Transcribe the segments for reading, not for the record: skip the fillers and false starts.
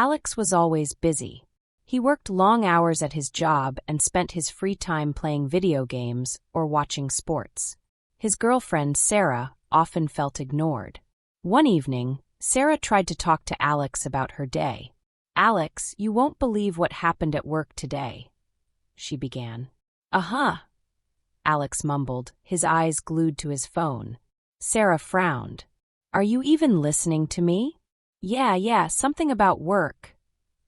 Alex was always busy. He worked long hours at his job and spent his free time playing video games or watching sports. His girlfriend, Sarah, often felt ignored. One evening, Sarah tried to talk to Alex about her day. "Alex, you won't believe what happened at work today," she began. "Uh-huh," Alex mumbled, his eyes glued to his phone. Sarah frowned. "Are you even listening to me?" Yeah, something about work,"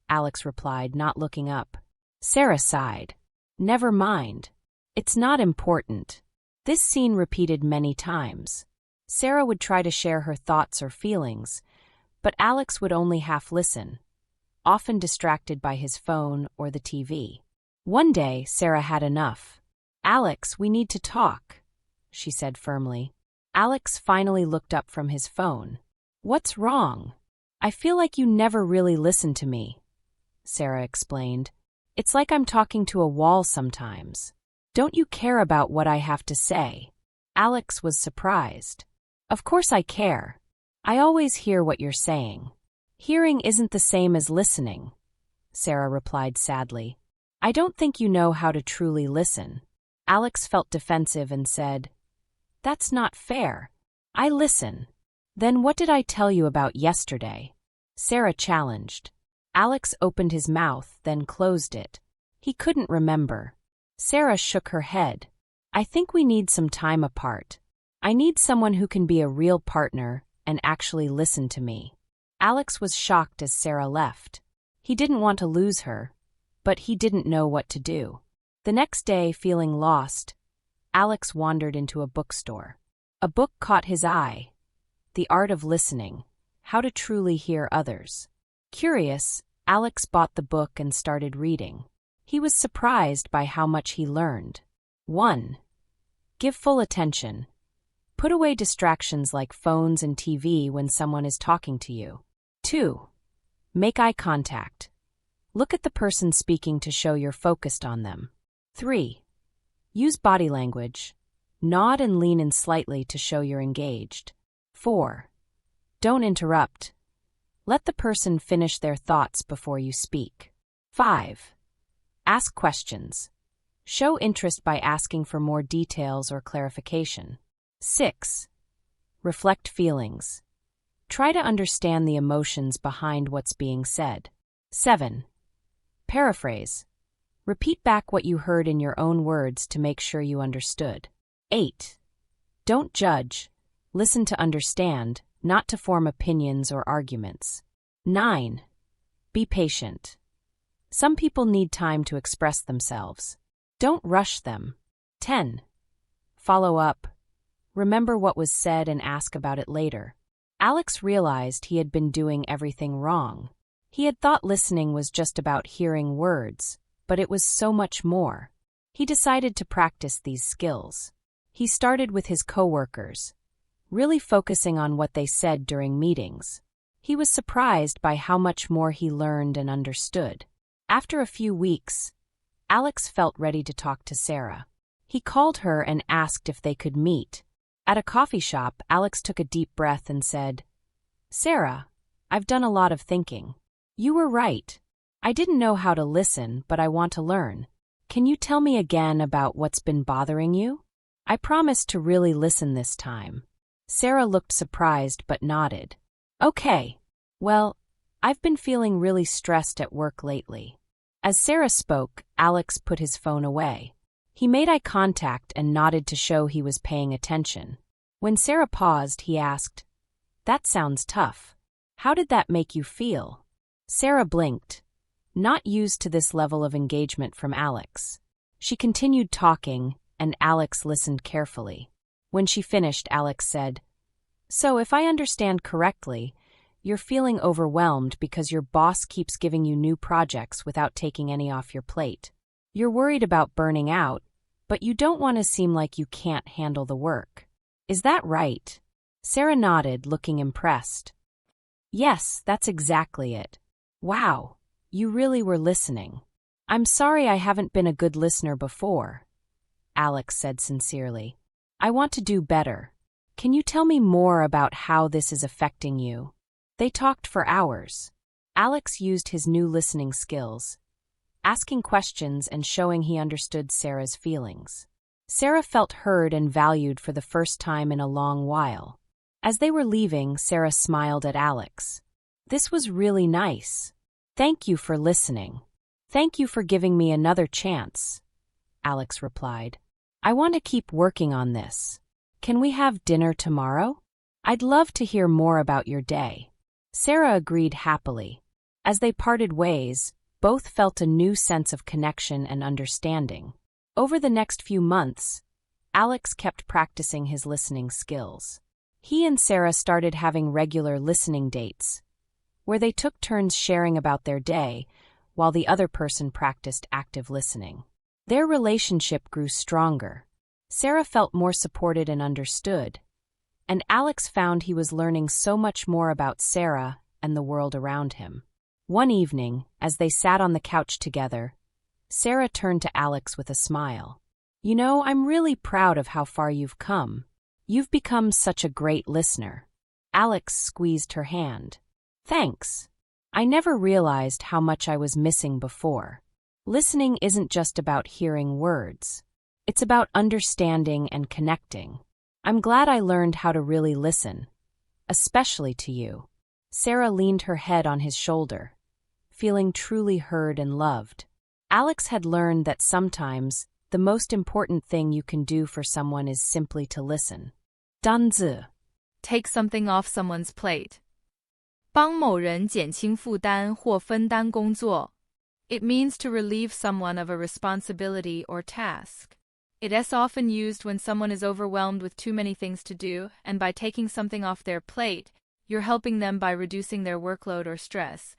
Alex replied, not looking up. Sarah sighed. "Never mind. It's not important." This scene repeated many times. Sarah would try to share her thoughts or feelings, but Alex would only half listen, often distracted by his phone or the TV. One day, Sarah had enough. "Alex, we need to talk," she said firmly. Alex finally looked up from his phone. "What's wrong?" "I feel like you never really listen to me," Sarah explained. "It's like I'm talking to a wall sometimes. Don't you care about what I have to say?" Alex was surprised. "Of course I care. I always hear what you're saying." "Hearing isn't the same as listening," Sarah replied sadly. "I don't think you know how to truly listen." Alex felt defensive and said, "That's not fair. I listen." "Then what did I tell you about yesterday?" Sarah challenged. Alex opened his mouth, then closed it. He couldn't remember. Sarah shook her head. "I think we need some time apart. I need someone who can be a real partner and actually listen to me." Alex was shocked as Sarah left. He didn't want to lose her, but he didn't know what to do. The next day, feeling lost, Alex wandered into a bookstore. A book caught his eye. The Art of Listening, How to Truly Hear Others. Curious, Alex bought the book and started reading. He was surprised by how much he learned. 1. Give full attention. Put away distractions like phones and TV when someone is talking to you. 2. Make eye contact. Look at the person speaking to show you're focused on them. 3. Use body language. Nod and lean in slightly to show you're engaged. 4. Don't interrupt. Let the person finish their thoughts before you speak. 5. Ask questions. Show interest by asking for more details or clarification. 6. Reflect feelings. Try to understand the emotions behind what's being said. 7. Paraphrase. Repeat back what you heard in your own words to make sure you understood. 8. Don't judge. Listen to understand, not to form opinions or arguments. 9. Be patient. Some people need time to express themselves. Don't rush them. 10. Follow up. Remember what was said and ask about it later. Alex realized he had been doing everything wrong. He had thought listening was just about hearing words, but it was so much more. He decided to practice these skills. He started with his coworkers, really focusing on what they said during meetings. He was surprised by how much more he learned and understood. After a few weeks, Alex felt ready to talk to Sarah. He called her and asked if they could meet. At a coffee shop, Alex took a deep breath and said, "Sarah, I've done a lot of thinking. You were right. I didn't know how to listen, but I want to learn. Can you tell me again about what's been bothering you? I promise to really listen this time." Sarah looked surprised but nodded. "Okay. Well, I've been feeling really stressed at work lately." As Sarah spoke, Alex put his phone away. He made eye contact and nodded to show he was paying attention. When Sarah paused, he asked, "That sounds tough. How did that make you feel?" Sarah blinked, not used to this level of engagement from Alex. She continued talking, and Alex listened carefully. When she finished, Alex said, "So if I understand correctly, you're feeling overwhelmed because your boss keeps giving you new projects without taking any off your plate. You're worried about burning out, but you don't want to seem like you can't handle the work. Is that right?" Sarah nodded, looking impressed. "Yes, that's exactly it. Wow, you really were listening. I'm sorry I haven't been a good listener before," Alex said sincerely. "I want to do better. Can you tell me more about how this is affecting you?" They talked for hours. Alex used his new listening skills, asking questions and showing he understood Sarah's feelings. Sarah felt heard and valued for the first time in a long while. As they were leaving, Sarah smiled at Alex. "This was really nice. Thank you for listening. Thank you for giving me another chance," Alex replied. "I want to keep working on this. Can we have dinner tomorrow? I'd love to hear more about your day." Sarah agreed happily. As they parted ways, both felt a new sense of connection and understanding. Over the next few months, Alex kept practicing his listening skills. He and Sarah started having regular listening dates, where they took turns sharing about their day while the other person practiced active listening. Their relationship grew stronger. Sarah felt more supported and understood, and Alex found he was learning so much more about Sarah and the world around him. One evening, as they sat on the couch together, Sarah turned to Alex with a smile. "You know, I'm really proud of how far you've come. You've become such a great listener." Alex squeezed her hand. "Thanks. I never realized how much I was missing before. Listening isn't just about hearing words. It's about understanding and connecting. I'm glad I learned how to really listen, especially to you." Sarah leaned her head on his shoulder, feeling truly heard and loved. Alex had learned that sometimes the most important thing you can do for someone is simply to listen. 单字 Take something off someone's plate. 帮某人减轻负担或分担工作. It means to relieve someone of a responsibility or task. It is often used when someone is overwhelmed with too many things to do, and by taking something off their plate, you're helping them by reducing their workload or stress.